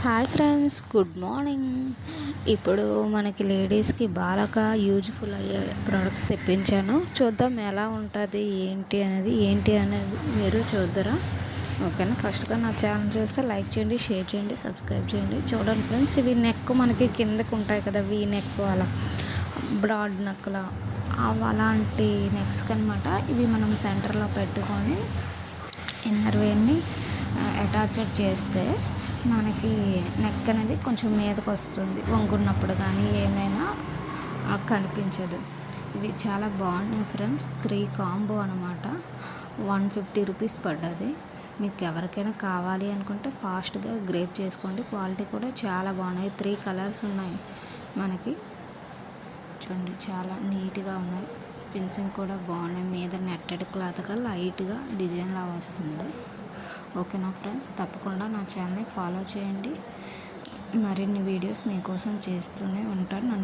Hi friends, good morning. ఇప్పుడు మనకి లేడీస్కి బాగా యూజ్ఫుల్ అయ్యే ప్రోడక్ట్ తెప్పించాను. చూద్దాం ఎలా ఉంటుంది ఏంటి అనేది మీరు చూద్దరా. ఓకేనా. ఫస్ట్గా నా ఛానల్ చూస్తే లైక్ చేయండి, షేర్ చేయండి, సబ్స్క్రైబ్ చేయండి. చూడండి ఫ్రెండ్స్, ఇవి నెక్ మనకి కిందకు ఉంటాయి కదా, వీ నెక్ అలా బ్రాడ్ నెక్లా అలాంటి నెక్స్కి అనమాట. ఇవి మనం సెంటర్లో పెట్టుకొని ఇన్నర్ వేర్ని అటాచ్డ్ చేస్తే మనకి నెక్ అనేది కొంచెం మీదకి వస్తుంది. వంగున్నప్పుడు కానీ ఏమైనా కనిపించదు. ఇవి చాలా బాగున్నాయి ఫ్రెండ్స్. 3 కాంబో అనమాట. 150 రూపీస్ పడ్డది. మీకు ఎవరికైనా కావాలి అనుకుంటే ఫాస్ట్గా గ్రేప్ చేసుకోండి. క్వాలిటీ కూడా చాలా బాగున్నాయి. 3 కలర్స్ ఉన్నాయి మనకి. చూడండి, చాలా నీట్గా ఉన్నాయి. ఫినిషింగ్ కూడా బాగున్నాయి. మీద నెట్టెడ్ క్లాత్గా లైట్గా డిజైన్ లాగా వస్తుంది. ఓకేనా ఫ్రెండ్స్, తప్పకుండా నా ఛానల్ని ఫాలో చేయండి. మరిన్ని వీడియోస్ మీకోసం చేస్తూనే ఉంటాను. నన్ను